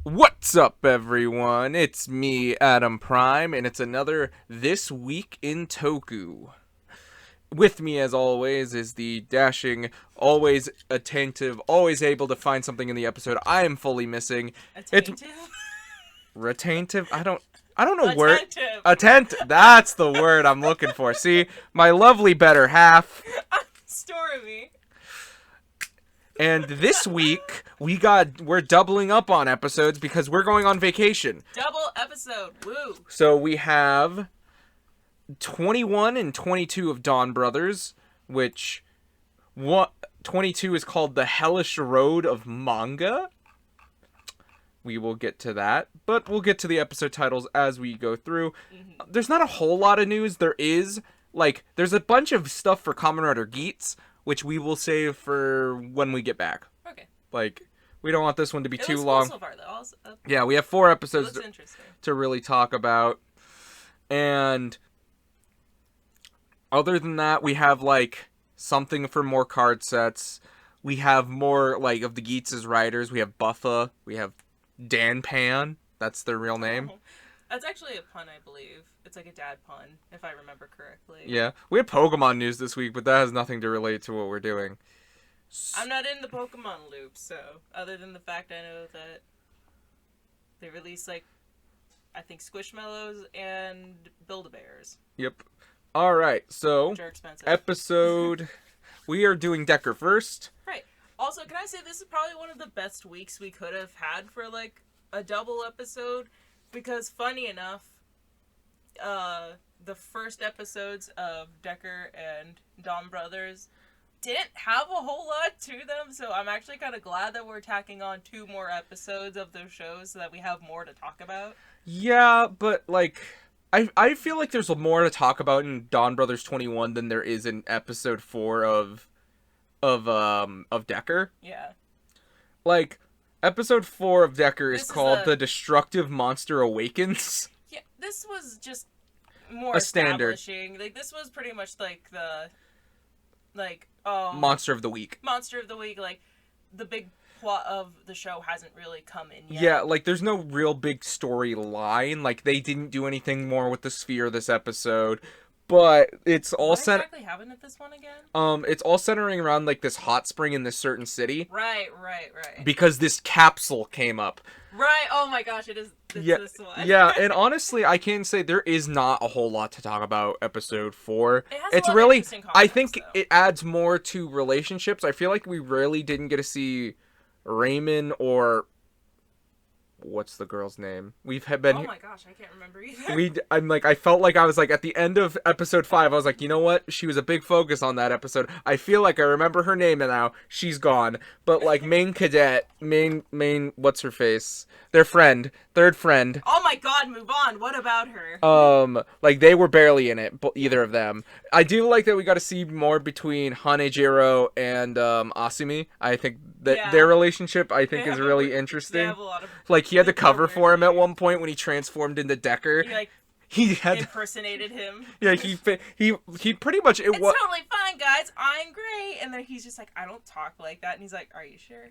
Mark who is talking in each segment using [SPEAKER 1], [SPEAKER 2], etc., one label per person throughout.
[SPEAKER 1] What's up, everyone? It's me, Adam Prime, and it's another This Week in Toku. With me, as always, is the dashing, always attentive, always able to find something in the episode I am fully missing.
[SPEAKER 2] Attentive?
[SPEAKER 1] Retentive? I don't know where.
[SPEAKER 2] Attentive.
[SPEAKER 1] Attentive. That's the word I'm looking for. See, my lovely better half.
[SPEAKER 2] Story me.
[SPEAKER 1] And this week we're doubling up on episodes because we're going on vacation.
[SPEAKER 2] Double episode. Woo.
[SPEAKER 1] So we have 21 and 22 of Dawn Brothers, which 22 is called The Hellish Road of Manga. We will get to that, but we'll get to the episode titles as we go through.
[SPEAKER 2] Mm-hmm.
[SPEAKER 1] There's not a whole lot of news. There's a bunch of stuff for Kamen Rider Geats, which we will save for when we get back.
[SPEAKER 2] Okay.
[SPEAKER 1] We don't want this one to be
[SPEAKER 2] It
[SPEAKER 1] too
[SPEAKER 2] looks
[SPEAKER 1] long.
[SPEAKER 2] cool so far, though.
[SPEAKER 1] Yeah, we have 4
[SPEAKER 2] It
[SPEAKER 1] episodes
[SPEAKER 2] looks interesting.
[SPEAKER 1] to really talk about. And other than that, we have something for more card sets. We have more of the Geats' writers. We have Buffa. We have Dan Pan. That's their real name.
[SPEAKER 2] Oh. That's actually a pun, I believe. It's like a dad pun, if I remember correctly.
[SPEAKER 1] Yeah. We have Pokemon news this week, but that has nothing to relate to what we're doing.
[SPEAKER 2] I'm not in the Pokemon loop, so other than the fact I know that they released I think Squishmallows and Build-A-Bears.
[SPEAKER 1] Yep. Alright, so
[SPEAKER 2] Which are expensive.
[SPEAKER 1] episode... we are doing Decker first.
[SPEAKER 2] Right. Also, can I say this is probably one of the best weeks we could have had for a double episode? Because funny enough, the first episodes of Decker and Dawn Brothers didn't have a whole lot to them, so I'm actually kind of glad that we're tacking on 2 more episodes of those shows so that we have more to talk about.
[SPEAKER 1] Yeah, but I feel like there's more to talk about in Dawn Brothers 21 than there is in episode 4 of Decker.
[SPEAKER 2] Yeah.
[SPEAKER 1] Episode 4 of Decker is
[SPEAKER 2] This is
[SPEAKER 1] called The Destructive Monster Awakens.
[SPEAKER 2] Yeah, this was just more
[SPEAKER 1] A standard.
[SPEAKER 2] establishing. This was pretty much the
[SPEAKER 1] Monster of the Week.
[SPEAKER 2] Monster of the Week, the big plot of the show hasn't really come in yet.
[SPEAKER 1] Yeah, there's no real big storyline. They didn't do anything more with the sphere this episode. But it's all
[SPEAKER 2] What exactly happened at this one again?
[SPEAKER 1] It's all centering around this hot spring in this certain city.
[SPEAKER 2] Right.
[SPEAKER 1] Because this capsule came up.
[SPEAKER 2] Right. Oh my gosh, it's this one.
[SPEAKER 1] Yeah, and honestly, I can say there is not a whole lot to talk about episode 4.
[SPEAKER 2] It has
[SPEAKER 1] It's
[SPEAKER 2] a lot of
[SPEAKER 1] really,
[SPEAKER 2] interesting
[SPEAKER 1] I
[SPEAKER 2] comments,
[SPEAKER 1] think
[SPEAKER 2] though.
[SPEAKER 1] it adds more to relationships. I feel like we really didn't get to see Raymond or what's the girl's name? We've been.
[SPEAKER 2] Oh my gosh, I can't remember either.
[SPEAKER 1] I felt like I was at the end of episode 5. I was like, you know what? She was a big focus on that episode. I feel like I remember her name now. She's gone. But main cadet, main what's her face? Their friend, third friend.
[SPEAKER 2] Oh my god, move on. What about her?
[SPEAKER 1] They were barely in it, but either of them. I do like that we got to see more between Hanejiro and Asumi. I think that their relationship, is really interesting.
[SPEAKER 2] They have a lot of
[SPEAKER 1] He had to cover for him at one point when he transformed into Decker. He had
[SPEAKER 2] impersonated him.
[SPEAKER 1] Yeah, he pretty much
[SPEAKER 2] It's totally fine, guys. I'm great. And then he's just I don't talk like that. And he's like, are you sure?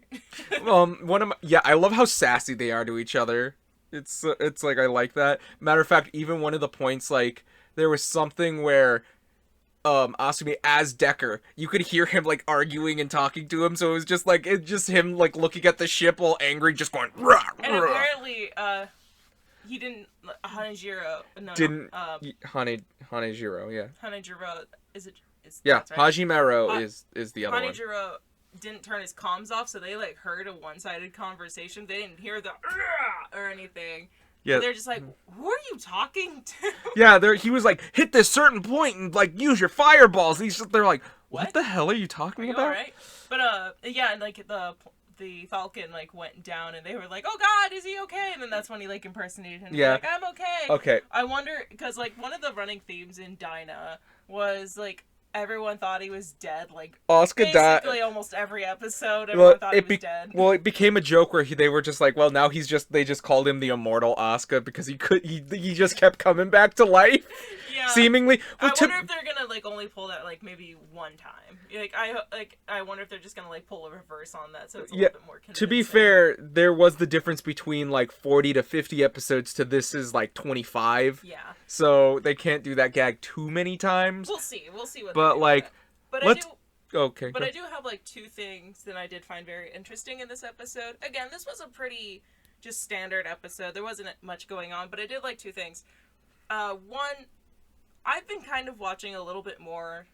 [SPEAKER 1] I love how sassy they are to each other. It's I like that. Matter of fact, even one of the points there was something where Asumi as Decker, you could hear him arguing and talking to him, so it was just him looking at the ship all angry, just going rah,
[SPEAKER 2] And
[SPEAKER 1] rah.
[SPEAKER 2] apparently, he didn't. Hanejiro. No.
[SPEAKER 1] Didn't Hanejiro, yeah.
[SPEAKER 2] Hanejiro. Is it?
[SPEAKER 1] Yeah,
[SPEAKER 2] that's right.
[SPEAKER 1] Hajimaro is the other one.
[SPEAKER 2] Hanejiro didn't turn his comms off, so they heard a one-sided conversation. They didn't hear the or anything.
[SPEAKER 1] Yeah.
[SPEAKER 2] They're just who are you talking to?
[SPEAKER 1] Yeah, he was hit this certain point and use your fireballs. They're like, what the hell are you talking about?
[SPEAKER 2] All right. But yeah, and the Falcon went down, and they were like, "Oh God, is he okay?" And then that's when he impersonated him.
[SPEAKER 1] Yeah.
[SPEAKER 2] I'm okay.
[SPEAKER 1] Okay.
[SPEAKER 2] I wonder because one of the running themes in Dyna was everyone thought he was dead.
[SPEAKER 1] Asuka died.
[SPEAKER 2] Basically, almost every episode, everyone thought he was dead.
[SPEAKER 1] Well, it became a joke where they were just well, now they just called him the immortal Asuka because he just kept coming back to life.
[SPEAKER 2] Yeah,
[SPEAKER 1] seemingly. Well,
[SPEAKER 2] I wonder if they're gonna like only pull that like maybe one time. I wonder if they're just gonna like pull a reverse on that, so it's a little bit more convincing.
[SPEAKER 1] To be fair, there was the difference between like 40 to 50 episodes to this is like 25.
[SPEAKER 2] Yeah.
[SPEAKER 1] So they can't do that gag too many times.
[SPEAKER 2] We'll see what.
[SPEAKER 1] But
[SPEAKER 2] they do
[SPEAKER 1] like,
[SPEAKER 2] but
[SPEAKER 1] let's.
[SPEAKER 2] Okay. But
[SPEAKER 1] go.
[SPEAKER 2] I do have like two things that I did find very interesting in this episode. Again, this was a pretty just standard episode. There wasn't much going on, but I did like two things. One, I've been kind of watching a little bit more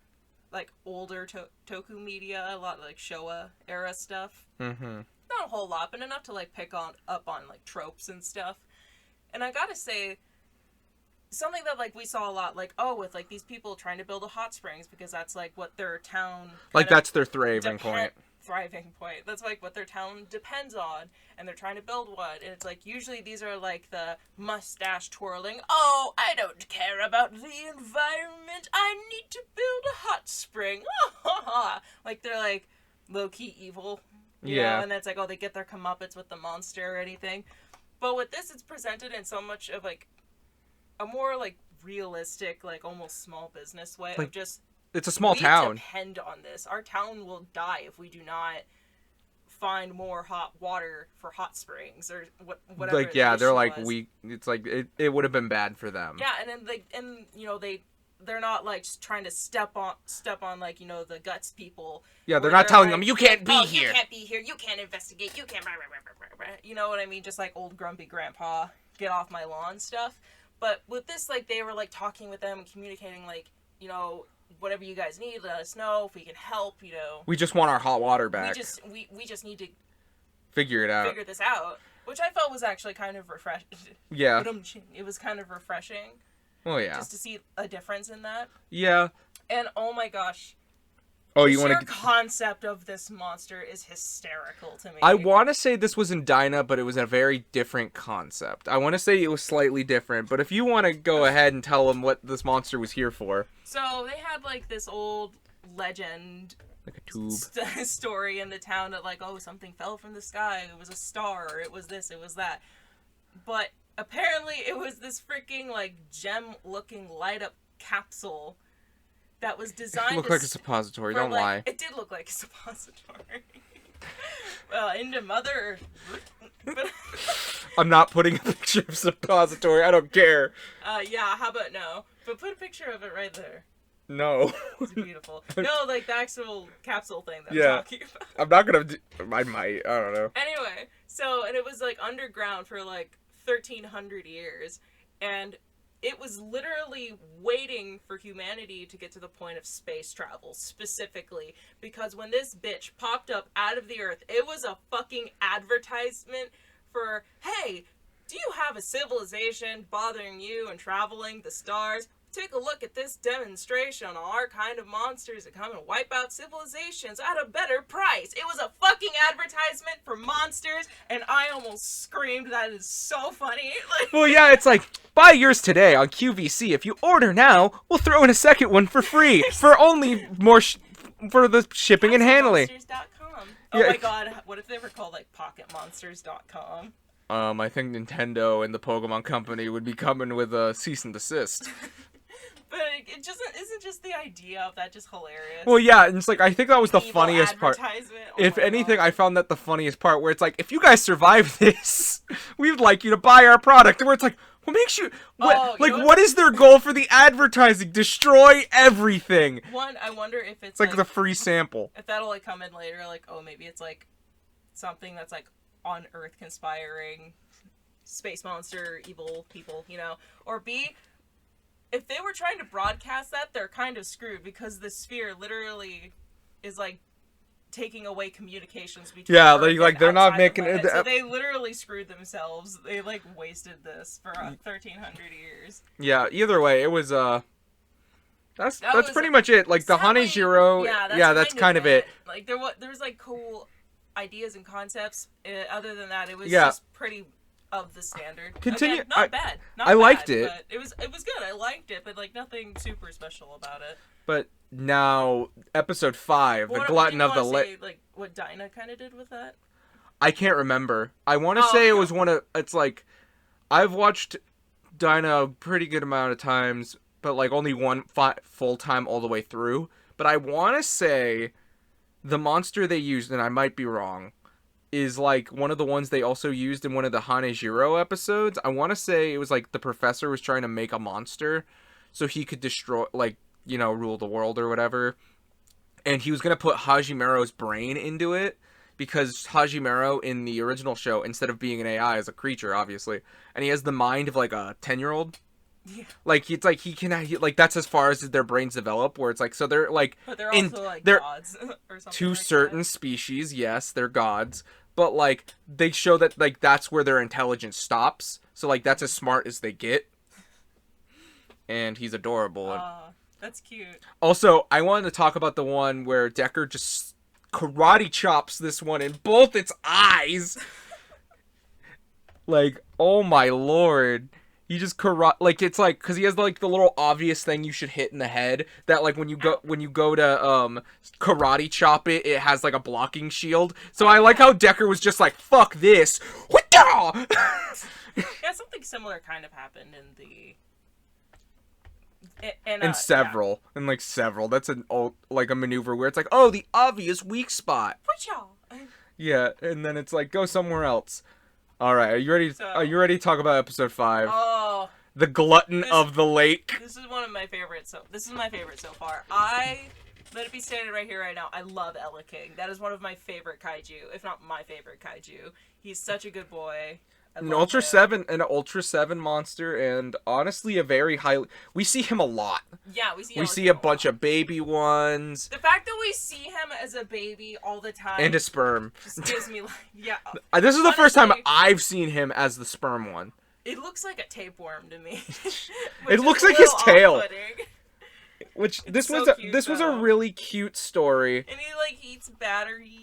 [SPEAKER 2] like older Toku media, a lot of like Showa era stuff.
[SPEAKER 1] Mm-hmm.
[SPEAKER 2] Not a whole lot, but enough to like pick up on like tropes and stuff. And I gotta say, something that like we saw a lot, like with like these people trying to build a hot springs because that's like what their town
[SPEAKER 1] like that's their thriving point.
[SPEAKER 2] That's like what their town depends on, and they're trying to build one. And it's like usually these are like the mustache twirling. Oh, I don't care about the environment. I need to build a hot spring. Like they're like low key evil. You know? And it's like they get their comeuppance with the monster or anything. But with this, it's presented in so much of like a more like realistic, like almost small business way
[SPEAKER 1] like,
[SPEAKER 2] of just
[SPEAKER 1] it's a small town.
[SPEAKER 2] We depend on this. Our town will die if we do not find more hot water for hot springs or whatever.
[SPEAKER 1] Like they're like it's like it would have been bad for them.
[SPEAKER 2] Yeah, and then they're not like trying to step on like the guts people.
[SPEAKER 1] Yeah, they're not telling them you can't be here.
[SPEAKER 2] You can't be here. You can't investigate. You can't. You know what I mean? Just like old grumpy grandpa, get off my lawn stuff. But with this, like they were like talking with them and communicating, like whatever you guys need, let us know if we can help.
[SPEAKER 1] We just want our hot water back.
[SPEAKER 2] We just need to
[SPEAKER 1] figure
[SPEAKER 2] this out, which I felt was actually kind of refreshing.
[SPEAKER 1] Yeah,
[SPEAKER 2] it was kind of refreshing.
[SPEAKER 1] Oh yeah,
[SPEAKER 2] just to see a difference in that.
[SPEAKER 1] Yeah,
[SPEAKER 2] and oh my gosh.
[SPEAKER 1] Oh,
[SPEAKER 2] the sheer concept of this monster is hysterical to me.
[SPEAKER 1] I want to say this was in Dyna, but it was a very different concept. I want to say it was slightly different, but if you want to go ahead and tell them what this monster was here for.
[SPEAKER 2] So they had like this old legend,
[SPEAKER 1] like a tube
[SPEAKER 2] story in the town that like, something fell from the sky. It was a star, or it was this, it was that. But apparently it was this freaking like gem-looking light-up capsule that was designed.
[SPEAKER 1] It looked like a suppository. Don't lie.
[SPEAKER 2] It did look like a suppository. Into Mother Earth.
[SPEAKER 1] I'm not putting a picture of suppository. I don't care.
[SPEAKER 2] Yeah. How about no? But put a picture of it right there.
[SPEAKER 1] No.
[SPEAKER 2] It's beautiful. No, like the actual capsule thing that I'm talking about.
[SPEAKER 1] I'm not gonna. I might. I don't know.
[SPEAKER 2] Anyway, and it was like underground for like 1,300 years, and it was literally waiting for humanity to get to the point of space travel, specifically. Because when this bitch popped up out of the earth, it was a fucking advertisement for, hey, do you have a civilization bothering you and traveling the stars? Take a look at this demonstration on our kind of monsters that come and wipe out civilizations at a better price. It was a fucking advertisement for monsters, and I almost screamed. That is so funny.
[SPEAKER 1] Well, yeah, it's like, buy yours today on QVC. If you order now, we'll throw in a second one for free for only more for the shipping and handling.
[SPEAKER 2] Oh my god, what if they were called like PocketMonsters.com?
[SPEAKER 1] I think Nintendo and the Pokemon Company would be coming with a cease and desist.
[SPEAKER 2] But it just isn't just the idea of that just hilarious.
[SPEAKER 1] Well, yeah, and it's like I think that was the funniest part.
[SPEAKER 2] Oh
[SPEAKER 1] if anything, I found that the funniest part where it's like, if you guys survive this, we'd like you to buy our product. And where it's like, what makes you what is their goal for the advertising? Destroy everything.
[SPEAKER 2] I wonder if it's
[SPEAKER 1] like the free sample.
[SPEAKER 2] If that'll like come in later, like maybe it's like something that's like on Earth conspiring space monster evil people, or B, if they were trying to broadcast that, they're kind of screwed because the sphere literally is like taking away communications between
[SPEAKER 1] they're not making it.
[SPEAKER 2] So they literally screwed themselves. They like wasted this for 1,300 years.
[SPEAKER 1] Yeah. Either way, it was that's pretty much it. Like the Hanejiro. Yeah, that's kind of it.
[SPEAKER 2] Like there was like cool ideas and concepts. Other than that, it was just pretty of the standard.
[SPEAKER 1] Continue.
[SPEAKER 2] Again, not bad.
[SPEAKER 1] I liked it.
[SPEAKER 2] But it was good. I liked it, but like nothing super special about it.
[SPEAKER 1] But now, episode 5, the Glutton of the
[SPEAKER 2] like what Dyna kind of did with that.
[SPEAKER 1] I can't remember. I want to say it was one of. It's like I've watched Dyna a pretty good amount of times. but like only one full time all the way through. But I want to say the monster they used, and I might be wrong, is like one of the ones they also used in one of the Hanejiro episodes. I want to say it was like the professor was trying to make a monster so he could destroy, like, you know, rule the world or whatever. And he was going to put Hajimero's brain into it because Hajimero in the original show, instead of being an AI, is a creature, obviously. And he has the mind of like a 10-year-old.
[SPEAKER 2] Yeah.
[SPEAKER 1] Like, it's like like that's as far as their brains develop, where it's like, so they're like,
[SPEAKER 2] But they're also like
[SPEAKER 1] they're
[SPEAKER 2] gods or something.
[SPEAKER 1] to
[SPEAKER 2] like
[SPEAKER 1] certain
[SPEAKER 2] that.
[SPEAKER 1] species, yes, they're gods, but like they show that like that's where their intelligence stops. So like that's as smart as they get. And he's adorable.
[SPEAKER 2] That's cute.
[SPEAKER 1] Also, I wanted to talk about the one where Decker just karate chops this one in both its eyes. Like, oh my lord. He just like, it's like, because he has like the little obvious thing you should hit in the head that like when you go to karate chop it, it has like a blocking shield. So I like how Decker was just like, fuck this.
[SPEAKER 2] Yeah, something similar kind of happened in the
[SPEAKER 1] several.
[SPEAKER 2] Yeah.
[SPEAKER 1] And like several. That's an old, like a maneuver where it's like, oh, the obvious weak spot. Yeah, and then it's like, go somewhere else. All right, are you ready? Are you ready to talk about episode 5?
[SPEAKER 2] Oh,
[SPEAKER 1] the glutton of the lake.
[SPEAKER 2] This is one of my favorites. So this is my favorite so far. Let it be stated right here, right now. I love Elly King. That is one of my favorite kaiju, if not my favorite kaiju. He's such a good boy.
[SPEAKER 1] An Ultra 7 monster, and honestly a very high. We see him a lot.
[SPEAKER 2] Yeah,
[SPEAKER 1] we see a bunch of baby ones.
[SPEAKER 2] The fact that we see him as a baby all the time
[SPEAKER 1] and a sperm
[SPEAKER 2] just gives me like, yeah.
[SPEAKER 1] This is the first time I've seen him as the sperm one.
[SPEAKER 2] It looks like a tapeworm to me.
[SPEAKER 1] It looks like his tail.
[SPEAKER 2] Which
[SPEAKER 1] this was a really cute story.
[SPEAKER 2] And he like eats batteries.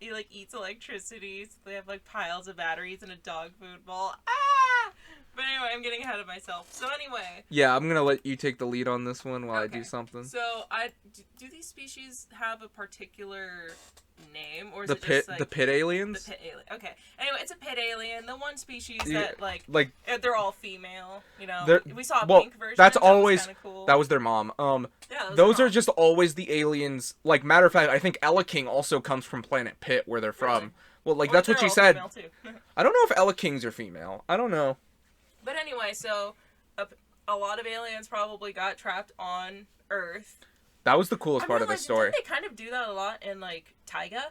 [SPEAKER 2] He like eats electricity. So they have like piles of batteries and a dog food bowl. Ah! But anyway, I'm getting ahead of myself. So anyway.
[SPEAKER 1] Yeah, I'm gonna let you take the lead on this one while I do something.
[SPEAKER 2] So do these species have a particular name, or is
[SPEAKER 1] the
[SPEAKER 2] it
[SPEAKER 1] pit
[SPEAKER 2] just like
[SPEAKER 1] the pit aliens?
[SPEAKER 2] The pit alien. Okay. Anyway, it's a pit alien. The one species that like they're all female. You know, we saw a pink version.
[SPEAKER 1] That's
[SPEAKER 2] that
[SPEAKER 1] always
[SPEAKER 2] was cool.
[SPEAKER 1] That was their mom.
[SPEAKER 2] Yeah,
[SPEAKER 1] those are just always the aliens. Like, matter of fact, I think Elly King also comes from Planet Pit, where they're from. Really? Well, like that's what she said. I don't know if Elly Kings are female. I don't know.
[SPEAKER 2] But anyway, so a lot of aliens probably got trapped on Earth.
[SPEAKER 1] That was the coolest part of the story.
[SPEAKER 2] Didn't they kind of do that a lot in like Taiga?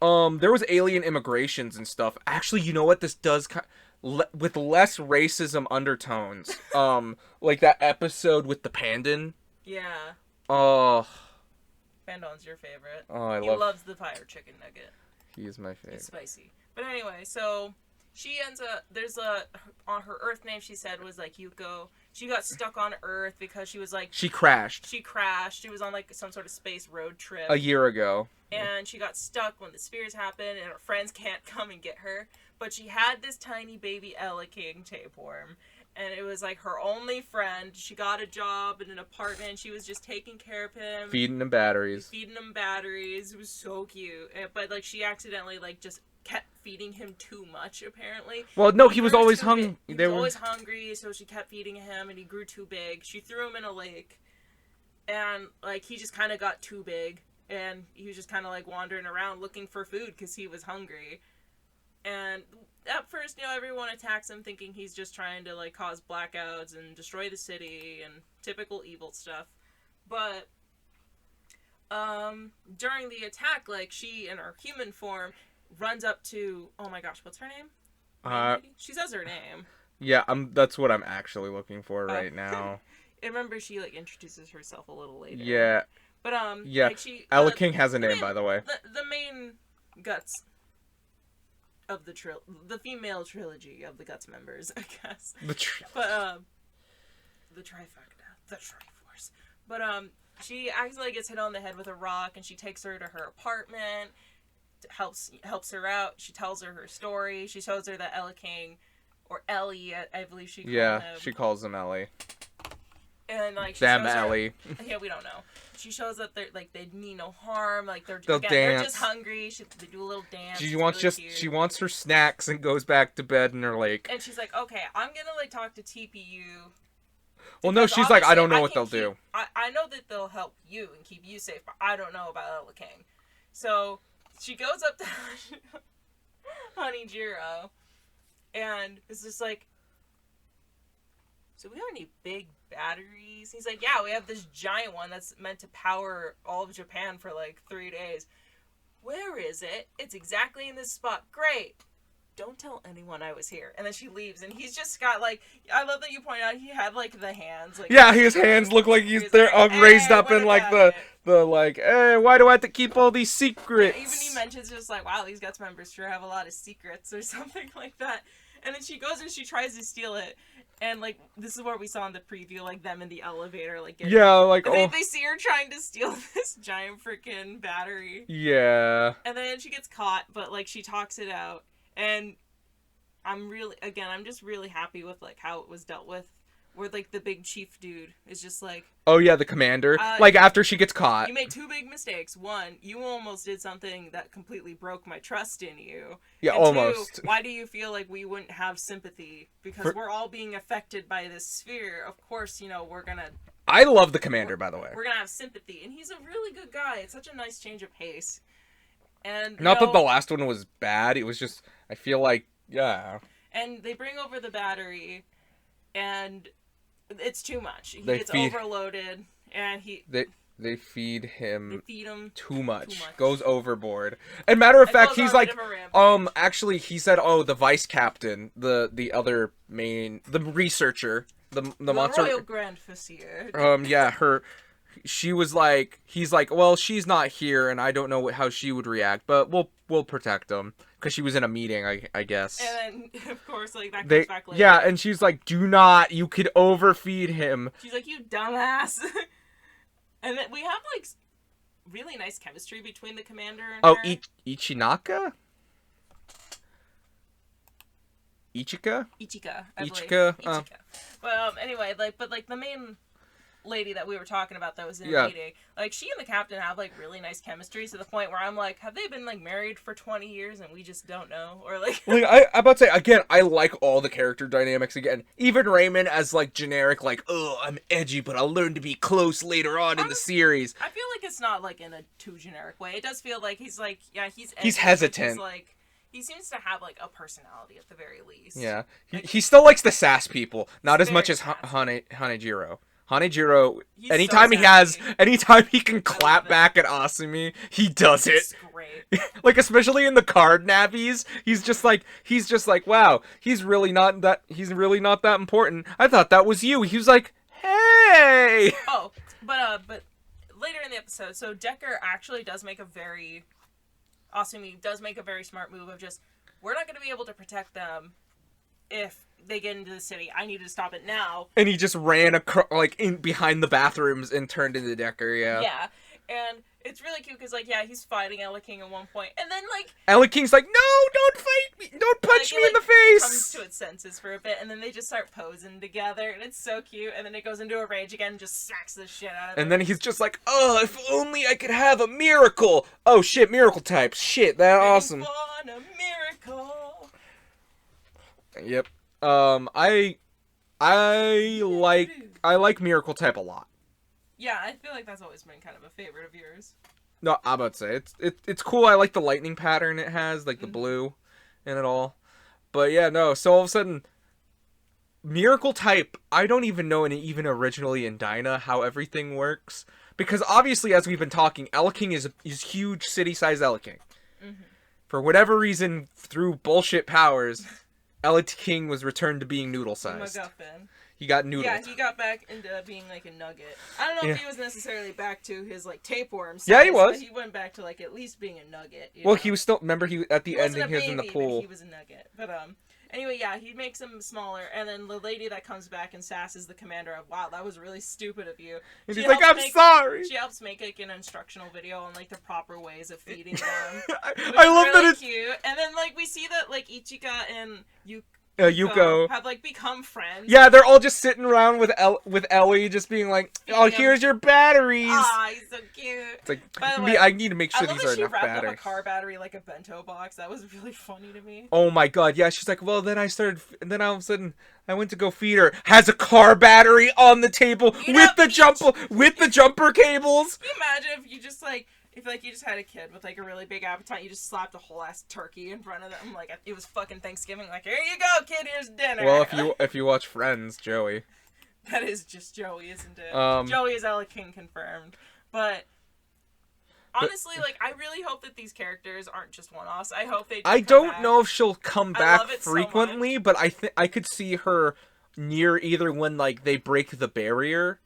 [SPEAKER 1] There was alien immigrations and stuff. Actually, you know what? This does with less racism undertones. Like that episode with the pandan.
[SPEAKER 2] Yeah.
[SPEAKER 1] Oh.
[SPEAKER 2] Pandon's your favorite.
[SPEAKER 1] Oh,
[SPEAKER 2] He loves the fire chicken nugget.
[SPEAKER 1] He is my favorite.
[SPEAKER 2] It's spicy. But anyway, so she ends up, on her Earth name she said was like Yuko. She got stuck on Earth because she was like...
[SPEAKER 1] She crashed.
[SPEAKER 2] She was on like some sort of space road trip.
[SPEAKER 1] A year ago.
[SPEAKER 2] And she got stuck when the spheres happened and her friends can't come and get her. But she had this tiny baby Elly King tapeworm. And it was like her only friend. She got a job in an apartment. She was just taking care of him.
[SPEAKER 1] Feeding him batteries.
[SPEAKER 2] It was so cute. But like she accidentally like just kept feeding him too much, apparently.
[SPEAKER 1] Well, no, he was always hungry.
[SPEAKER 2] He was always hungry, so she kept feeding him, and he grew too big. She threw him in a lake, and like he just kind of got too big, and he was just kind of like wandering around looking for food because he was hungry. And at first, you know, everyone attacks him thinking he's just trying to like cause blackouts and destroy the city and typical evil stuff. But during the attack, like she in her human form runs up to, oh my gosh, what's her name? She says her name.
[SPEAKER 1] Yeah, that's what I'm actually looking for right now.
[SPEAKER 2] I remember she like introduces herself a little later.
[SPEAKER 1] Yeah.
[SPEAKER 2] But
[SPEAKER 1] yeah.
[SPEAKER 2] Like
[SPEAKER 1] Elly King has a name, by the way.
[SPEAKER 2] The main guts of the female trilogy of the Guts members, I guess. The trifecta, the Triforce. But she accidentally gets hit on the head with a rock, and she takes her to her apartment. Helps her out. She tells her story. She shows her that Elly King, or Ellie, I believe she calls him.
[SPEAKER 1] She calls him Elly.
[SPEAKER 2] And like
[SPEAKER 1] damn Elly.
[SPEAKER 2] Yeah, we don't know. She shows that they mean no harm. Like they're just hungry. They do a little dance.
[SPEAKER 1] She wants her snacks and goes back to bed in her lake.
[SPEAKER 2] And she's like, okay, I'm gonna like talk to TPU
[SPEAKER 1] Well, no, she's like, I don't know what they'll do.
[SPEAKER 2] I know that they'll help you and keep you safe, but I don't know about Elly King. So she goes up to Honeyjiro, and it's just like, so we have any big batteries? He's like, yeah, we have this giant one that's meant to power all of Japan for like 3 days. Where is it? It's exactly in this spot. Great. Don't tell anyone I was here. And then she leaves, and he's just got like, I love that you point out he had like the hands. Like,
[SPEAKER 1] yeah, his hands look like they're
[SPEAKER 2] like,
[SPEAKER 1] raised up in like the like, hey, why do I have to keep all these secrets?
[SPEAKER 2] Yeah, even he mentions just like, wow, these Guts members sure have a lot of secrets or something like that. And then she goes and she tries to steal it. And like, this is what we saw in the preview, like them in the elevator, like
[SPEAKER 1] yeah, like
[SPEAKER 2] they see her trying to steal this giant freaking battery.
[SPEAKER 1] Yeah.
[SPEAKER 2] And then she gets caught, but like she talks it out. And I'm just really happy with like how it was dealt with. Where like the big chief dude is just like,
[SPEAKER 1] oh yeah, the commander. Like after she gets caught,
[SPEAKER 2] you made 2 big mistakes. 1, you almost did something that completely broke my trust in you.
[SPEAKER 1] Yeah,
[SPEAKER 2] and
[SPEAKER 1] almost.
[SPEAKER 2] 2, why do you feel like we wouldn't have sympathy? Because we're all being affected by this sphere. Of course, you know, we're gonna.
[SPEAKER 1] I love the commander, by the way.
[SPEAKER 2] We're gonna have sympathy, and he's a really good guy. It's such a nice change of pace. And
[SPEAKER 1] not that the last one was bad. It was just, I feel like, yeah.
[SPEAKER 2] And they bring over the battery, and it's too much. He gets overloaded, and
[SPEAKER 1] they feed him too much.
[SPEAKER 2] Too much.
[SPEAKER 1] Goes overboard. And matter of fact, he's like, actually, he said, oh, the vice captain, the other main, the researcher, the monster,
[SPEAKER 2] Royal Grand Vizier.
[SPEAKER 1] Yeah, she was like, he's like, well, she's not here, and I don't know how she would react, but we'll protect him. Because she was in a meeting, I guess.
[SPEAKER 2] And then, of course, like, that comes back later.
[SPEAKER 1] Yeah, and she's like, do not, you could overfeed him.
[SPEAKER 2] She's like, you dumbass. And then we have, like, really nice chemistry between the commander and her.
[SPEAKER 1] Ichinaka? Ichika?
[SPEAKER 2] Ichika.
[SPEAKER 1] Ichika.
[SPEAKER 2] But, anyway, like, the main lady that we were talking about that was in a meeting, like, she and the captain have like really nice chemistry to the point where I'm like, have they been like married for 20 years and we just don't know? Or like
[SPEAKER 1] I about to say again, I like all the character dynamics again. Even Raymond as like generic, like, oh, I'm edgy, but I'll learn to be close later on in the series.
[SPEAKER 2] I feel like it's not like in a too generic way. It does feel like he's like, yeah, he's edgy,
[SPEAKER 1] he's hesitant.
[SPEAKER 2] He's like, he seems to have like a personality at the very least.
[SPEAKER 1] Yeah, he still likes the sass people, not as much as Hanejiro. Hanejiro, anytime he can clap back at Asumi, he does it.
[SPEAKER 2] It's great.
[SPEAKER 1] Like, especially in the card navies, he's just like, wow, he's really not that important. I thought that was you. He was like, hey.
[SPEAKER 2] Oh, but later in the episode, so Decker actually does make Asumi does make a very smart move of just, we're not going to be able to protect them if they get into the city. I need to stop it now.
[SPEAKER 1] And he just ran in behind the bathrooms and turned into Decker.
[SPEAKER 2] Yeah, and it's really cute because like, yeah, he's fighting Elly King at one point, and then like
[SPEAKER 1] Elly King's like, no, don't fight me, don't punch me in the face.
[SPEAKER 2] Comes to its senses for a bit, and then they just start posing together, and it's so cute. And then it goes into a rage again, and just smacks the shit out of him.
[SPEAKER 1] And then he's just like, oh, if only I could have a miracle. Oh shit, miracle types. Shit, that awesome.
[SPEAKER 2] A miracle.
[SPEAKER 1] Yep. I like Miracle Type a lot.
[SPEAKER 2] Yeah, I feel like that's always been kind of a favorite of yours.
[SPEAKER 1] No, I'm about to say it's cool. I like the lightning pattern it has, like the blue and it all. But yeah, no. So all of a sudden, Miracle Type. I don't even know, even originally in Dyna, how everything works, because obviously, as we've been talking, Elly King is huge, city-sized Elly King. Mm-hmm. For whatever reason, through bullshit powers. Elly King was returned to being noodle-sized.
[SPEAKER 2] MacGuffin.
[SPEAKER 1] He got noodled.
[SPEAKER 2] Yeah, he got back into being like a nugget. I don't know if he was necessarily back to his like tapeworm size.
[SPEAKER 1] Yeah, he was.
[SPEAKER 2] But he went back to like at least being a nugget.
[SPEAKER 1] Well, he was still. Remember, at the ending, he was in the pool.
[SPEAKER 2] He was a nugget. But anyway, yeah, he makes him smaller, and then the lady that comes back and sasses the commander of, wow, that was really stupid of you.
[SPEAKER 1] And he's like, I'm sorry.
[SPEAKER 2] She helps make like an instructional video on like the proper ways of feeding them.
[SPEAKER 1] I love
[SPEAKER 2] really
[SPEAKER 1] that it's
[SPEAKER 2] cute. And then like we see that like Ichika and
[SPEAKER 1] Yuko.
[SPEAKER 2] have like become friends.
[SPEAKER 1] Yeah, they're all just sitting around with Elly, just being like, "Oh, here's your batteries."
[SPEAKER 2] Ah, he's so cute.
[SPEAKER 1] It's like,
[SPEAKER 2] By the way,
[SPEAKER 1] I need to make sure
[SPEAKER 2] I love
[SPEAKER 1] these
[SPEAKER 2] that
[SPEAKER 1] are
[SPEAKER 2] she
[SPEAKER 1] enough
[SPEAKER 2] wrapped up
[SPEAKER 1] batteries.
[SPEAKER 2] a car battery like a bento box. That was really funny to me.
[SPEAKER 1] Oh my god, yeah. She's like, well, then then all of a sudden, I went to go feed her. Has a car battery on the table with the jumper cables.
[SPEAKER 2] Can you imagine if you just like. If like you just had a kid with like a really big appetite, you just slapped a whole ass turkey in front of them, like it was fucking Thanksgiving. Like, here you go, kid, here's dinner.
[SPEAKER 1] Well, if you watch Friends, Joey.
[SPEAKER 2] That is just Joey, isn't it? Joey is Elly King confirmed. But honestly, like I really hope that these characters aren't just one-offs. I hope they.
[SPEAKER 1] I don't know if she'll come back frequently,
[SPEAKER 2] so
[SPEAKER 1] but I could see her near either when like they break the barrier.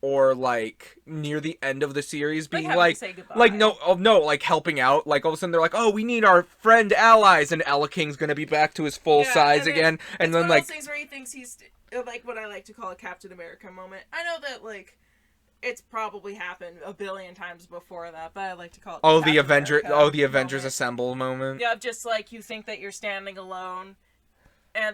[SPEAKER 1] Or like near the end of the series, being like helping out. Like all of a sudden they're like, "Oh, we need our friend allies," and Elly King's gonna be back to his full size again. And then like
[SPEAKER 2] those things where he thinks he's like what I like to call a Captain America moment. I know that like it's probably happened a billion times before that, but I like to call it
[SPEAKER 1] the Avengers Assemble moment.
[SPEAKER 2] Yeah, just like you think that you're standing alone,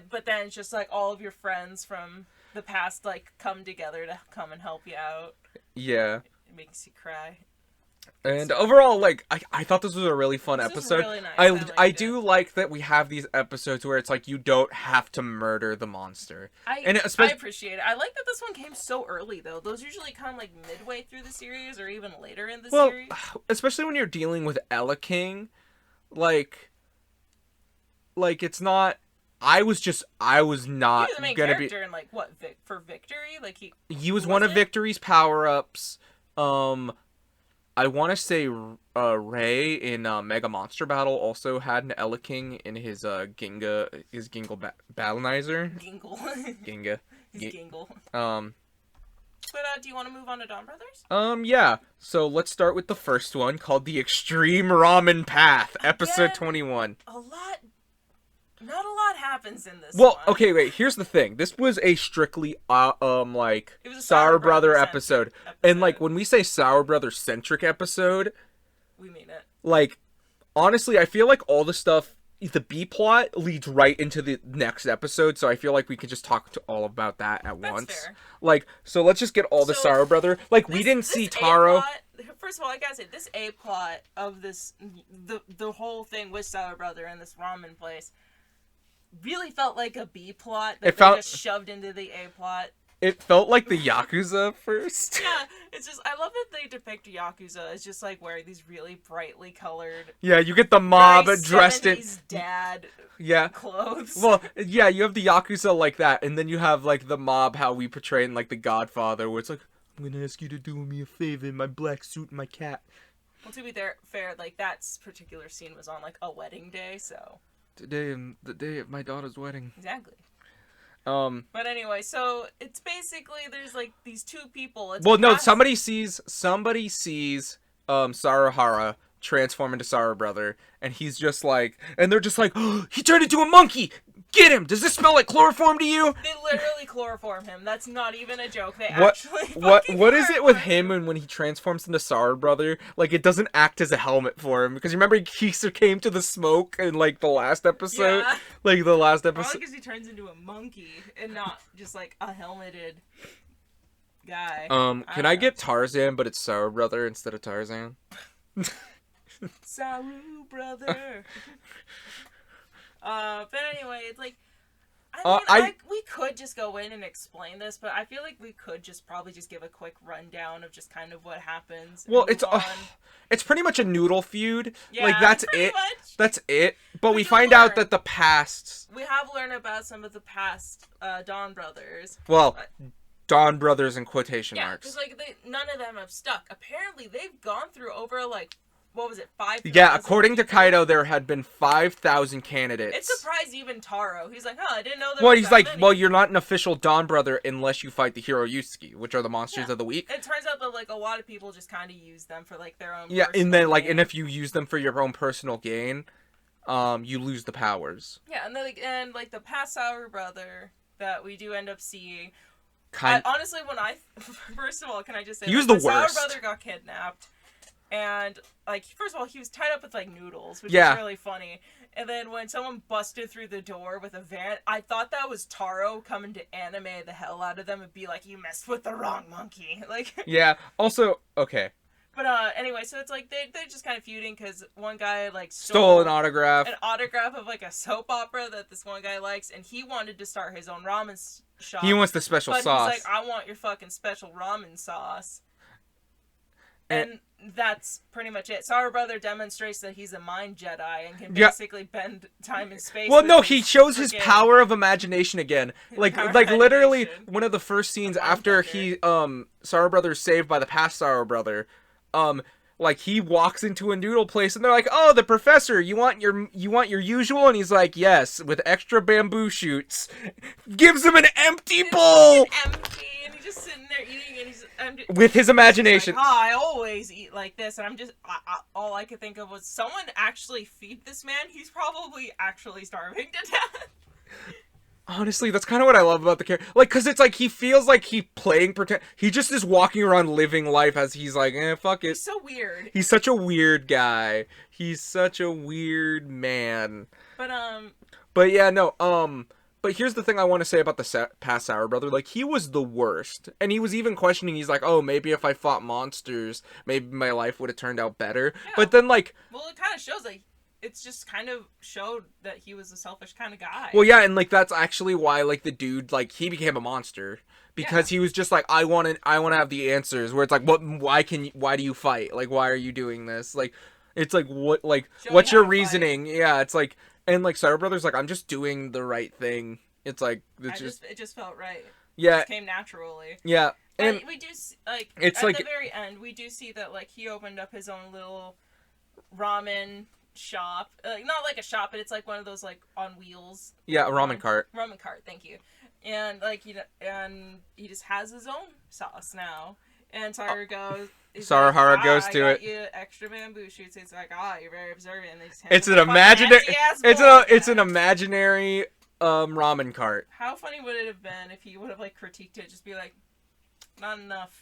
[SPEAKER 2] but then it's just like all of your friends from the past like come together to come and help you out.
[SPEAKER 1] Yeah.
[SPEAKER 2] It makes you cry.
[SPEAKER 1] And overall, like I thought this was a really fun episode.
[SPEAKER 2] Really nice.
[SPEAKER 1] I do like that we have these episodes where it's like you don't have to murder the monster.
[SPEAKER 2] I appreciate it. I like that this one came so early though. Those usually come like midway through the series or even later in the series.
[SPEAKER 1] Especially when you're dealing with Elly King, like it's not. I was not
[SPEAKER 2] he was the main
[SPEAKER 1] gonna
[SPEAKER 2] character in like what for Victory, like
[SPEAKER 1] he was one of Victory's power-ups. I want to say Ray in Mega Monster Battle also had an Elly King in his Ginga Battleizer. Ginga.
[SPEAKER 2] His Gingle. But do you want to move on to Dawn Brothers?
[SPEAKER 1] Yeah. So let's start with the first one called The Extreme Ramen Path, episode 21.
[SPEAKER 2] Not a lot happens in this
[SPEAKER 1] one.
[SPEAKER 2] Okay,
[SPEAKER 1] wait. Here's the thing. This was a strictly
[SPEAKER 2] it was a
[SPEAKER 1] Sour Brother episode. And like when we say Sour Brother centric episode,
[SPEAKER 2] we mean it.
[SPEAKER 1] Like honestly, I feel like all the stuff, the B plot leads right into the next episode, so I feel like we could just talk to all about that at once.
[SPEAKER 2] Fair.
[SPEAKER 1] Like, so let's just get all the Sour Brother. Like we didn't see Taro.
[SPEAKER 2] First of all, I gotta say, this A plot of the whole thing with Sour Brother and this ramen place really felt like a B plot that they just shoved into the A plot.
[SPEAKER 1] It felt like the Yakuza first.
[SPEAKER 2] Yeah, it's just, I love that they depict Yakuza as just like wearing these really brightly colored.
[SPEAKER 1] Yeah, you get the mob dressed in
[SPEAKER 2] dad clothes.
[SPEAKER 1] Well, yeah, you have the Yakuza like that, and then you have like the mob how we portray in like The Godfather, where it's like, I'm gonna ask you to do me a favor in my black suit and my cat.
[SPEAKER 2] Well, to be fair, like that particular scene was on like a wedding day, so.
[SPEAKER 1] Today, the day of my daughter's wedding.
[SPEAKER 2] Exactly. But anyway, so it's basically there's like these two people.
[SPEAKER 1] Somebody sees Saruhara transform into Sour Brother, and he's just like, and they're just like, oh, he turned into a monkey. Get him! Does this smell like chloroform to you?
[SPEAKER 2] They literally chloroform him. That's not even a joke.
[SPEAKER 1] What is it with him and when he transforms into Sour Brother? Like, it doesn't act as a helmet for him. Because you remember he came to the smoke in, like, the last episode?
[SPEAKER 2] Yeah.
[SPEAKER 1] Like, the last episode.
[SPEAKER 2] Probably because he turns into a monkey and not just, like, a helmeted guy.
[SPEAKER 1] Can I get Tarzan, but it's Sour Brother instead of Tarzan?
[SPEAKER 2] Sour Brother. But anyway, it's like, we could just go in and explain this, but I feel like we could probably just give a quick rundown of just kind of what happens.
[SPEAKER 1] Well, it's pretty much a noodle feud.
[SPEAKER 2] Yeah,
[SPEAKER 1] like that's it.
[SPEAKER 2] Much.
[SPEAKER 1] That's it. But we find out that the past.
[SPEAKER 2] We have learned about some of the past Dawn Brothers.
[SPEAKER 1] Well, Dawn Brothers in quotation marks.
[SPEAKER 2] Yeah, because like none of them have stuck. Apparently, they've gone through over like. What was it, 5,000?
[SPEAKER 1] Yeah, according to Kaido, there had been 5,000 candidates.
[SPEAKER 2] It surprised even Taro. He's like, I didn't know there
[SPEAKER 1] Well,
[SPEAKER 2] was
[SPEAKER 1] he's
[SPEAKER 2] that
[SPEAKER 1] like,
[SPEAKER 2] many.
[SPEAKER 1] well, you're not an official Dawn Brother unless you fight the Hero Yusuke, which are the monsters of the week.
[SPEAKER 2] It turns out that, like, a lot of people just kind of use them for, like, their own
[SPEAKER 1] and then, like, and if you use them for your own personal gain, you lose the powers.
[SPEAKER 2] Yeah, and then, like, the past Sour Brother that we do end up seeing... honestly, first of all, can I just say...
[SPEAKER 1] He was the worst.
[SPEAKER 2] Sour Brother got kidnapped... And, like, first of all, he was tied up with, like, noodles, which
[SPEAKER 1] Yeah.
[SPEAKER 2] is really funny. And then when someone busted through the door with a van, I thought that was Taro coming to anime the hell out of them and be like, you messed with the wrong monkey. Like,
[SPEAKER 1] Yeah. Also, okay.
[SPEAKER 2] but, anyway, so it's like, they're just kind of feuding because one guy, like,
[SPEAKER 1] Stole an autograph.
[SPEAKER 2] an autograph of, like, a soap opera that this one guy likes, and he wanted to start his own ramen shop.
[SPEAKER 1] He wants the special
[SPEAKER 2] but
[SPEAKER 1] sauce.
[SPEAKER 2] he's like, I want your fucking special ramen sauce. And that's pretty much it. Sour Brother demonstrates that he's a mind Jedi and can basically bend time and space.
[SPEAKER 1] Well, no, he shows his power of imagination again. Like literally one of the first scenes after he Sour Brother's saved by the past Sour Brother, like he walks into a noodle place and they're like, "Oh, the professor, you want your usual?" And he's like, "Yes, with extra bamboo shoots." Gives him an empty bowl.
[SPEAKER 2] Empty, and he's just sitting there eating, and he's
[SPEAKER 1] with his imagination.
[SPEAKER 2] Like, I always eat like this, and I'm just all I could think of was someone actually feed this man. He's probably actually starving to death.
[SPEAKER 1] Honestly, that's kind of what I love about the character. Like, because it's like he feels like he playing pretend. He just is walking around living life as he's like, fuck it.
[SPEAKER 2] He's so weird.
[SPEAKER 1] He's such a weird guy. He's such a weird man. But yeah, no, but here's the thing I want to say about the past Sour Brother. Like, he was the worst. And he was even questioning, he's like, oh, maybe if I fought monsters, maybe my life would have turned out better. Yeah. But then, like...
[SPEAKER 2] Well, it kind of shows, like, it's just kind of showed that he was a selfish kind of guy.
[SPEAKER 1] Well, yeah, and, like, that's actually why, like, the dude, like, he became a monster. Because he was just like, I want to have the answers. Where it's like, why do you fight? Like, why are you doing this? Like, it's like, what's your reasoning? Fight. Yeah, it's like... And, like, Sour Brother's like, I'm just doing the right thing. It's like...
[SPEAKER 2] It just felt right.
[SPEAKER 1] Yeah.
[SPEAKER 2] It just came naturally.
[SPEAKER 1] Yeah.
[SPEAKER 2] And we do, like, it's at the very end, we do see that, like, he opened up his own little ramen shop. Not like a shop, but it's, like, one of those, like, on wheels.
[SPEAKER 1] Yeah, a ramen cart.
[SPEAKER 2] Ramen cart, thank you. And, like, and he just has his own sauce now. And Taro goes...
[SPEAKER 1] Sarahara goes to it.
[SPEAKER 2] You extra bamboo shoots. It's like, you're very observant. And they just
[SPEAKER 1] it's an imaginary. It's an imaginary ramen cart.
[SPEAKER 2] How funny would it have been if he would have like critiqued it, just be like, not enough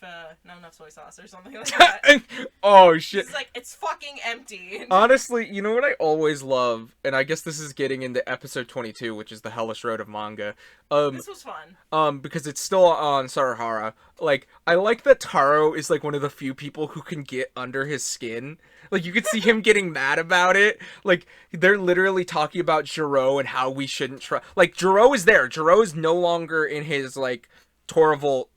[SPEAKER 2] soy sauce or something like that.
[SPEAKER 1] Oh shit!
[SPEAKER 2] It's like it's fucking empty.
[SPEAKER 1] Honestly, you know what I always love, and I guess this is getting into episode 22, which is the Hellish Road of manga.
[SPEAKER 2] This was fun.
[SPEAKER 1] Because it's still on Sarahara. Like, I like that Taro is like one of the few people who can get under his skin. Like, you could see him getting mad about it. Like, they're literally talking about Jiro and how we shouldn't try. Like, Jiro is there. Jiro is no longer in his like horrible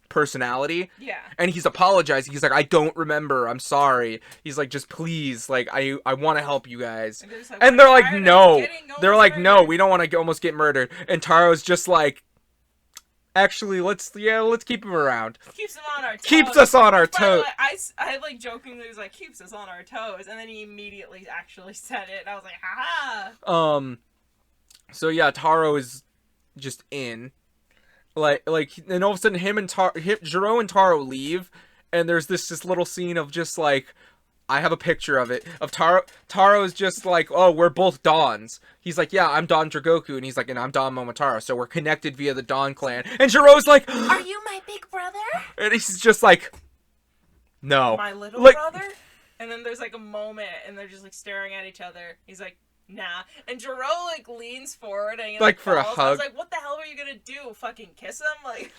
[SPEAKER 1] personality.
[SPEAKER 2] Yeah.
[SPEAKER 1] And he's apologizing. He's like, I don't remember. I'm sorry. He's like, just please, like, I want to help you guys. And they're like, no. They're like, no, we don't want to almost get murdered. And Taro's just like, actually, let's keep him around.
[SPEAKER 2] Keeps him on our toes.
[SPEAKER 1] Keeps us on our toes.
[SPEAKER 2] I like jokingly was like, keeps us on our toes. And then he immediately actually said it. And I was like, haha.
[SPEAKER 1] So yeah, Taro is just in. Like, and all of a sudden, Jiro and Taro leave, and there's this little scene of just like, I have a picture of it of Taro's just like, oh, we're both Dons. He's like, yeah, I'm Don Dragoku, and he's like, and I'm Don Momotaro, so we're connected via the Don clan. And Jiro's like,
[SPEAKER 2] are you my big brother?
[SPEAKER 1] And he's just like, no,
[SPEAKER 2] my little brother. And then there's like a moment, and they're just like staring at each other. He's like, nah. And Jiro like leans forward and he like
[SPEAKER 1] for
[SPEAKER 2] falls.
[SPEAKER 1] a hug.
[SPEAKER 2] I was like, what the hell are you gonna do? Fucking kiss him? Like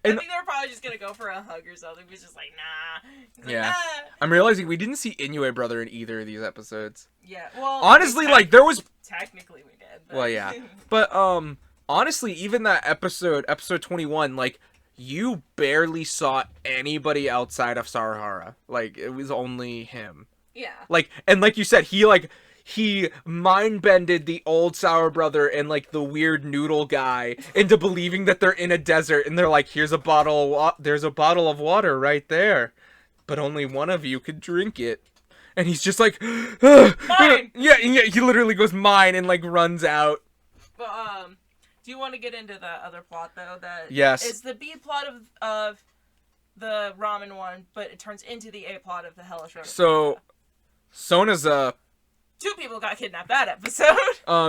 [SPEAKER 2] I think they were probably just gonna go for a hug or something. He was just like, nah. He's
[SPEAKER 1] yeah.
[SPEAKER 2] Like, nah.
[SPEAKER 1] I'm realizing we didn't see Inoue brother in either of these episodes.
[SPEAKER 2] Yeah. Well,
[SPEAKER 1] honestly, like there was
[SPEAKER 2] technically we did. But...
[SPEAKER 1] Well, yeah. But honestly, even that episode 21, like you barely saw anybody outside of Sarahara. Like it was only him.
[SPEAKER 2] Yeah.
[SPEAKER 1] Like, and like you said, he mind-bended the old Sour Brother and, like, the weird noodle guy into believing that they're in a desert, and they're like, there's a bottle of water right there, but only one of you could drink it. And he's just like, mine! Yeah, he literally goes, mine, and, like, runs out.
[SPEAKER 2] But, do you want to get into the other plot, though?
[SPEAKER 1] Yes.
[SPEAKER 2] It's the B plot of the ramen one, but it turns into the A plot of the Hellish Road.
[SPEAKER 1] So, Sonaza...
[SPEAKER 2] 2 people got kidnapped that episode.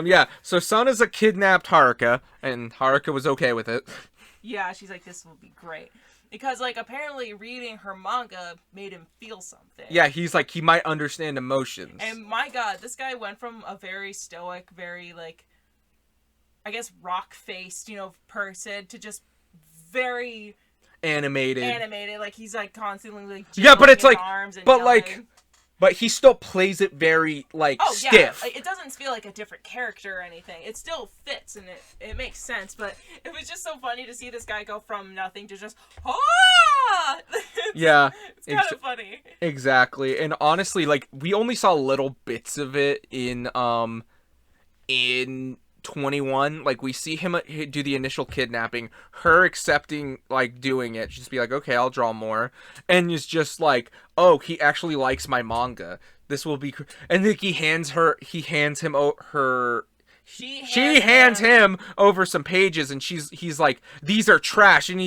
[SPEAKER 1] Yeah. So Sonaza kidnapped Haruka, and Haruka was okay with it.
[SPEAKER 2] Yeah, she's like, this will be great. Because, like, apparently reading her manga made him feel something.
[SPEAKER 1] Yeah, he's like, he might understand emotions.
[SPEAKER 2] And my god, this guy went from a very stoic, very, like, I guess rock-faced, person to just very
[SPEAKER 1] animated.
[SPEAKER 2] Like, he's, like, constantly, like,
[SPEAKER 1] yeah, but it's like,
[SPEAKER 2] arms and
[SPEAKER 1] but
[SPEAKER 2] yelling.
[SPEAKER 1] like, but he still plays it very, like, stiff.
[SPEAKER 2] Yeah, it doesn't feel like a different character or anything. It still fits and it makes sense, but it was just so funny to see this guy go from nothing to just, ah!
[SPEAKER 1] Yeah.
[SPEAKER 2] It's kind of funny.
[SPEAKER 1] Exactly. And honestly, like, we only saw little bits of it in 21. Like, we see him do the initial kidnapping, her accepting, like, doing it, just be like, okay, I'll draw more, and it's just like, oh, he actually likes my manga, this will be and then he hands him her she hands him over some pages, and he's like, these are trash, and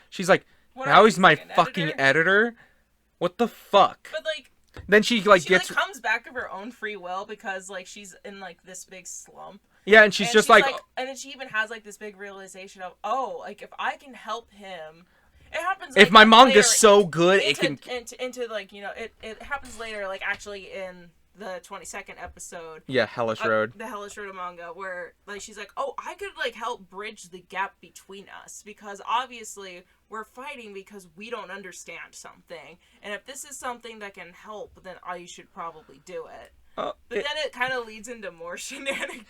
[SPEAKER 1] she's like, now he's my fucking editor? What the fuck?
[SPEAKER 2] But, like,
[SPEAKER 1] then she gets,
[SPEAKER 2] like, comes back of her own free will because, like, she's in, like, this big slump.
[SPEAKER 1] Yeah, and she's just like,
[SPEAKER 2] and then she even has, like, this big realization of, oh, like, if I can help him, it happens.
[SPEAKER 1] If
[SPEAKER 2] like,
[SPEAKER 1] my manga's so good,
[SPEAKER 2] into like, it happens later, like, actually in the 22nd episode.
[SPEAKER 1] Yeah, Hellish Road.
[SPEAKER 2] The Hellish Road manga, where, like, she's like, oh, I could, like, help bridge the gap between us, because obviously we're fighting because we don't understand something, and if this is something that can help, then I should probably do it. But then it kind of leads into more shenanigans.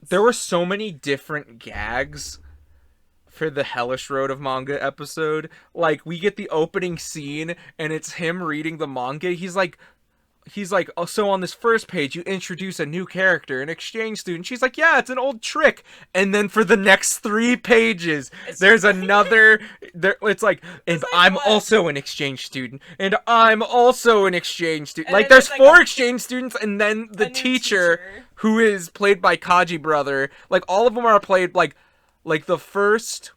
[SPEAKER 1] There were so many different gags for the Hellish Road of manga episode. Like, we get the opening scene, and it's him reading the manga. He's like, oh, so on this first page, you introduce a new character, an exchange student. She's like, yeah, it's an old trick. And then for the next 3 pages, there's another, it's like, and I'm also an exchange student, and I'm also an exchange student. Like, there's 4 exchange students, and then the teacher, who is played by Kaiji brother. Like, all of them are played, like the first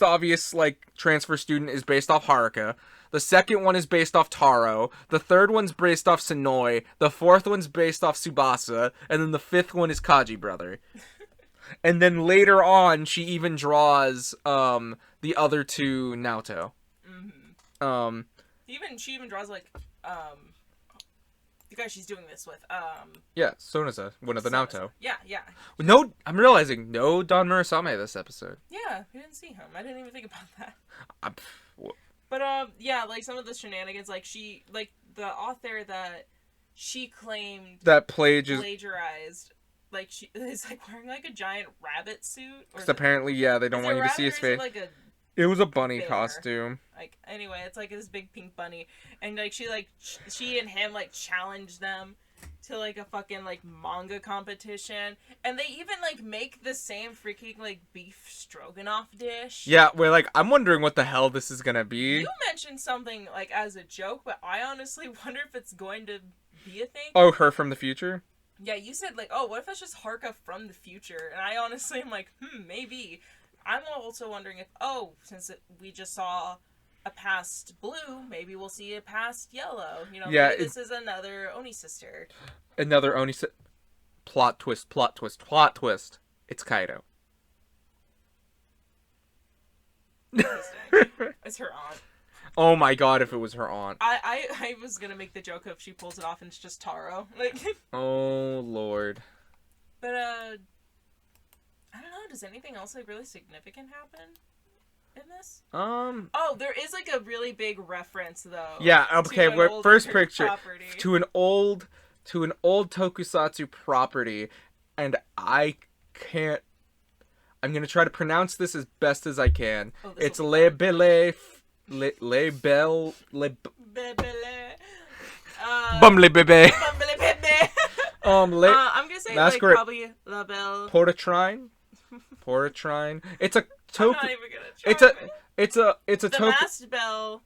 [SPEAKER 1] obvious, like, transfer student is based off Haruka. The second one is based off Taro. The third one's based off Sonoi. The fourth one's based off Tsubasa. And then the 5th one is Kaji brother. And then later on, she even draws the other 2 Naoto.
[SPEAKER 2] Mm-hmm. She even draws, like, the guy she's doing this with.
[SPEAKER 1] Yeah, Sonoza, one of the Naoto.
[SPEAKER 2] Yeah.
[SPEAKER 1] No, I'm realizing no Don Murasame this episode.
[SPEAKER 2] Yeah, we didn't see him. I didn't even think about that. But, yeah, like, some of the shenanigans, like, the author that she claimed
[SPEAKER 1] that
[SPEAKER 2] plagiarized, like, she is, like, wearing, like, a giant rabbit suit.
[SPEAKER 1] Because apparently, yeah, they don't want you to see his face. It was a bunny costume.
[SPEAKER 2] Like, anyway, it's, like, this big pink bunny. And, like, she and him, like, challenged them to, like, a fucking, like, manga competition. And they even, like, make the same freaking, like, beef stroganoff dish.
[SPEAKER 1] Yeah, we're like, I'm wondering what the hell this is gonna be.
[SPEAKER 2] You mentioned something, like, as a joke, but I honestly wonder if it's going to be a thing.
[SPEAKER 1] Oh, her from the future?
[SPEAKER 2] Yeah, you said, like, oh, what if that's just Haruka from the future? And I honestly am like, maybe. I'm also wondering if, since we just saw a past blue, maybe we'll see a past yellow.
[SPEAKER 1] Yeah,
[SPEAKER 2] maybe this is another Oni sister.
[SPEAKER 1] Another Oni sister. Plot twist. It's Kaido.
[SPEAKER 2] It's her aunt.
[SPEAKER 1] Oh my god, if it was her aunt.
[SPEAKER 2] I was gonna make the joke if she pulls it off and it's just Taro. Like.
[SPEAKER 1] Oh lord.
[SPEAKER 2] But I don't know. Does anything else, like, really significant happen in this? Oh, there is, like, a really big reference though.
[SPEAKER 1] Yeah. Okay. First picture to an old tokusatsu property, and I can't. I'm gonna try to pronounce this as best as I can. It's Le Belle. Bumble Bebe. I'm
[SPEAKER 2] gonna say, like, probably La Belle.
[SPEAKER 1] Portatrine. It's a toku.
[SPEAKER 2] I'm not even gonna try.
[SPEAKER 1] It's a
[SPEAKER 2] the
[SPEAKER 1] toku.
[SPEAKER 2] Masked Belle.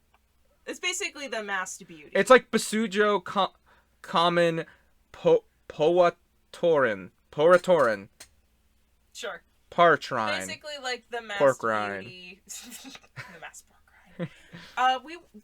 [SPEAKER 2] It's basically the Masked Beauty.
[SPEAKER 1] It's like Basujo common Poatorin.
[SPEAKER 2] Sure.
[SPEAKER 1] Partrine.
[SPEAKER 2] Basically, like, the Masked
[SPEAKER 1] Pork rind.
[SPEAKER 2] Beauty. The Masked Pork rind.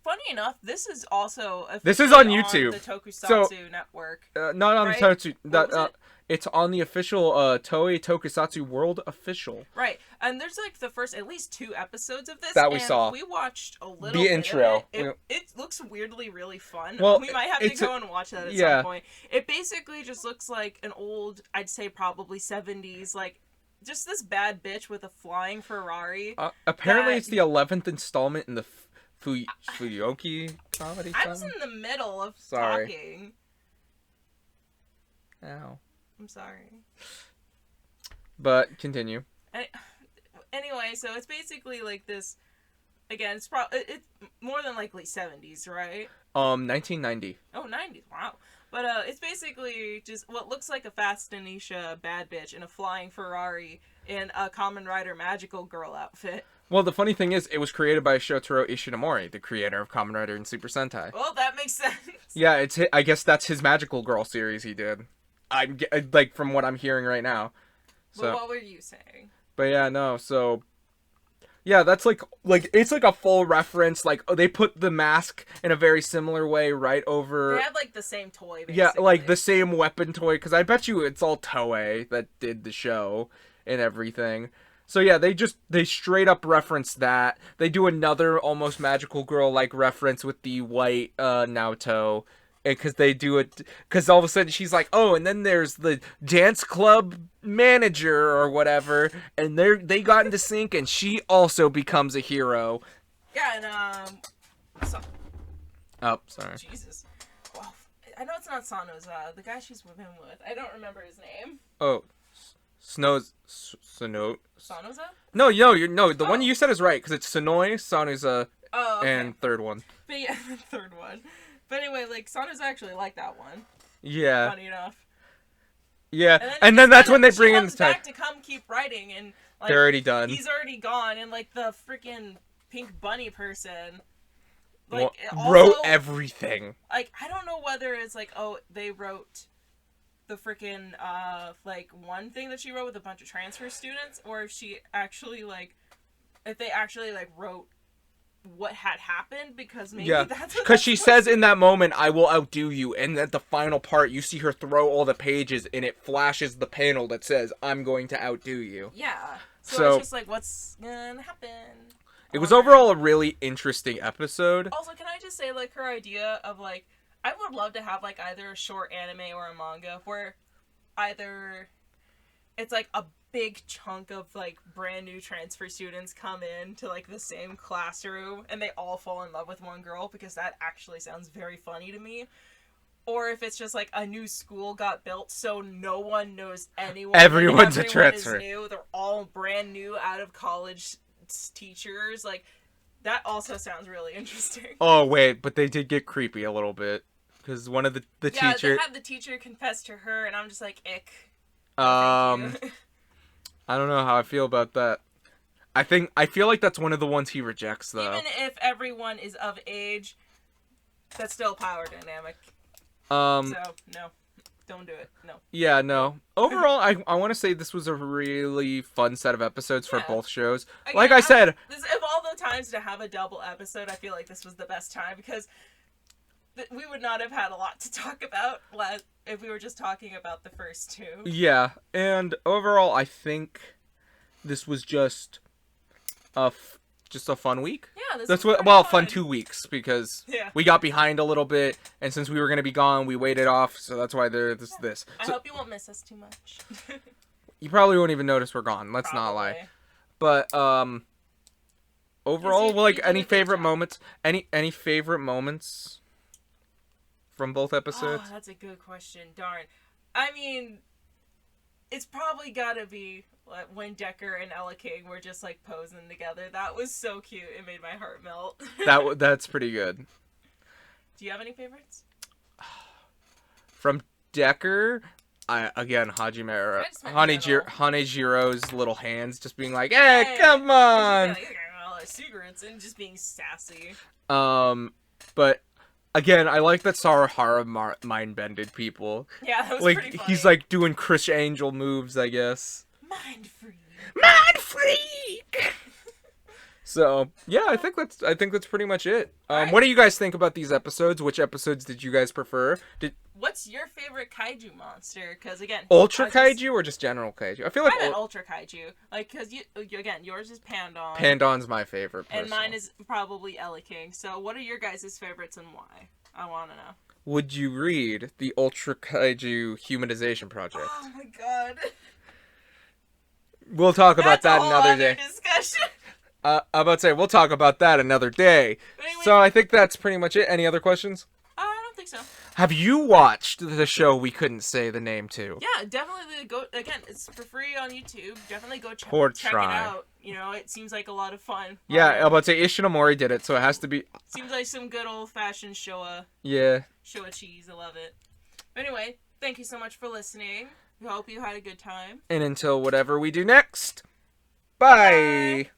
[SPEAKER 2] Funny enough, this is also
[SPEAKER 1] this is on YouTube.
[SPEAKER 2] The Tokusatsu network.
[SPEAKER 1] Not on
[SPEAKER 2] right?
[SPEAKER 1] the Tokusatsu. It's on the official Toei Tokusatsu World official
[SPEAKER 2] Right, and there's like the first at least 2 episodes of this
[SPEAKER 1] that we
[SPEAKER 2] and
[SPEAKER 1] saw.
[SPEAKER 2] we watched a little
[SPEAKER 1] The
[SPEAKER 2] bit
[SPEAKER 1] intro.
[SPEAKER 2] of it. It looks weirdly really fun.
[SPEAKER 1] Well,
[SPEAKER 2] We might have to go and watch that at some point. It basically just looks like an old, I'd say probably 70s, like just this bad bitch with a flying Ferrari.
[SPEAKER 1] Apparently, it's the 11th installment in the Fuyoki comedy.
[SPEAKER 2] I was in the middle of talking.
[SPEAKER 1] Ow.
[SPEAKER 2] I'm sorry.
[SPEAKER 1] But continue.
[SPEAKER 2] Anyway, so it's basically like this. Again, it's more than likely 70s, right?
[SPEAKER 1] 1990.
[SPEAKER 2] Oh, 90s. Wow. But it's basically just what looks like a Fast Anisha bad bitch in a flying Ferrari in a Kamen Rider magical girl outfit.
[SPEAKER 1] Well, the funny thing is, it was created by Shotaro Ishinomori, the creator of Kamen Rider and Super Sentai.
[SPEAKER 2] Well, that makes sense.
[SPEAKER 1] Yeah, I guess that's his magical girl series he did. I'm like from what I'm hearing right now. So.
[SPEAKER 2] But what were you saying?
[SPEAKER 1] But yeah, no. So. Yeah, that's like it's like a full reference. Like they put the mask in a very similar way right over.
[SPEAKER 2] They had like the same toy. Basically.
[SPEAKER 1] Yeah, like the same weapon toy. Because I bet you it's all Toei that did the show and everything. So yeah, they straight up reference that. They do another almost magical girl like reference with the white Naoto. Because they do it, because all of a sudden she's like, oh, and then there's the dance club manager or whatever, and they got into sync, and she also becomes a hero.
[SPEAKER 2] Yeah, and
[SPEAKER 1] oh, sorry.
[SPEAKER 2] Jesus. Well, I know it's not Sano's, the guy she's with him with. I don't remember his name.
[SPEAKER 1] Oh, Snow.
[SPEAKER 2] Sanoza?
[SPEAKER 1] No, the one you said is right, because it's Sonoi, Sanuza,
[SPEAKER 2] okay.
[SPEAKER 1] and third one.
[SPEAKER 2] But yeah, the third one. But anyway, like, Sano's actually like that one.
[SPEAKER 1] Yeah.
[SPEAKER 2] Funny enough.
[SPEAKER 1] Yeah, and then that's when they bring in the
[SPEAKER 2] back to come keep writing, and like,
[SPEAKER 1] they're already done.
[SPEAKER 2] He's already gone, and like the freaking pink bunny person, like
[SPEAKER 1] wrote everything.
[SPEAKER 2] Like I don't know whether it's like they wrote the freaking like one thing that she wrote with a bunch of transfer students, or if she actually if they actually wrote what had happened, because maybe that's because
[SPEAKER 1] she says in that moment, I will outdo you, and at the final part you see her throw all the pages and it flashes the panel that says I'm going to outdo you.
[SPEAKER 2] Yeah, so it's just like, what's gonna happen?
[SPEAKER 1] It was overall a really interesting episode.
[SPEAKER 2] Also, can I just say, like, her idea of I would love to have either a short anime or a manga where either it's a big chunk of brand new transfer students come in to the same classroom and they all fall in love with one girl, because that actually sounds very funny to me. Or if it's just a new school got built so no one knows anyone.
[SPEAKER 1] Everyone's a transfer.
[SPEAKER 2] Is new. They're all brand new out of college teachers. That also sounds really interesting.
[SPEAKER 1] Oh wait, but they did get creepy a little bit, because one of the teacher.
[SPEAKER 2] Yeah, they had the teacher confess to her, and I'm just like, ick.
[SPEAKER 1] I don't know how I feel about that. I feel like that's one of the ones he rejects, though.
[SPEAKER 2] Even if everyone is of age, that's still power dynamic. So, no. Don't do it. No.
[SPEAKER 1] Yeah, no. Overall, I want to say this was a really fun set of episodes for both shows. Again, like I said...
[SPEAKER 2] Of all the times to have a double episode, I feel like this was the best time, because we would not have had a lot to talk about if we were just talking about the first two. Yeah,
[SPEAKER 1] and overall, I think this was just a fun week.
[SPEAKER 2] Yeah,
[SPEAKER 1] that's what. Well, fun 2 weeks, because we got behind a little bit, and since we were gonna be gone, we waited off, so that's why there's this.
[SPEAKER 2] I hope you won't miss us too much.
[SPEAKER 1] You probably won't even notice we're gone. Let's not lie. But overall, any favorite moments? Any favorite moments from both episodes?
[SPEAKER 2] Oh, that's a good question. Darn. I mean, it's probably gotta be when Decker and Elly King were just posing together. That was so cute. It made my heart melt.
[SPEAKER 1] That's pretty good.
[SPEAKER 2] Do you have any favorites?
[SPEAKER 1] From Decker, Hajime Hanejiro's little hands just being like, "Hey, come on!"
[SPEAKER 2] Cigarettes and just being sassy.
[SPEAKER 1] But again, I like that Sarahara mind-bended people.
[SPEAKER 2] Yeah, that was pretty funny.
[SPEAKER 1] He's doing Chris Angel moves, I guess.
[SPEAKER 2] Mind freak.
[SPEAKER 1] Mind freak! So yeah, I think that's pretty much it.
[SPEAKER 2] Alright.
[SPEAKER 1] What do you guys think about these episodes? Which episodes did you guys prefer? Did
[SPEAKER 2] What's your favorite kaiju monster? Because again,
[SPEAKER 1] Ultra Kaiju or just general Kaiju? I feel like
[SPEAKER 2] I meant Ultra Kaiju. Like, because again, yours is Pandon.
[SPEAKER 1] Pandon's my favorite.
[SPEAKER 2] And mine is probably Elly King. So, what are your guys' favorites and why? I want to know.
[SPEAKER 1] Would you read the Ultra Kaiju Humanization Project?
[SPEAKER 2] Oh my god.
[SPEAKER 1] We'll talk about
[SPEAKER 2] That's
[SPEAKER 1] that
[SPEAKER 2] a whole
[SPEAKER 1] another
[SPEAKER 2] other
[SPEAKER 1] day.
[SPEAKER 2] discussion.
[SPEAKER 1] I'm about to say we'll talk about that another day.
[SPEAKER 2] Anyway,
[SPEAKER 1] So I think that's pretty much it. Any other questions?
[SPEAKER 2] I don't think so.
[SPEAKER 1] Have you watched the show we couldn't say the name to?
[SPEAKER 2] Yeah, definitely go. Again, it's for free on YouTube. Definitely go check it out. You know, it seems like a lot of fun.
[SPEAKER 1] Yeah, I'm about to say Ishinomori did it, so it has to be.
[SPEAKER 2] Seems like some good old fashioned Showa.
[SPEAKER 1] Yeah.
[SPEAKER 2] Showa cheese. I love it. Anyway, thank you so much for listening. We hope you had a good time.
[SPEAKER 1] And until whatever we do next, bye.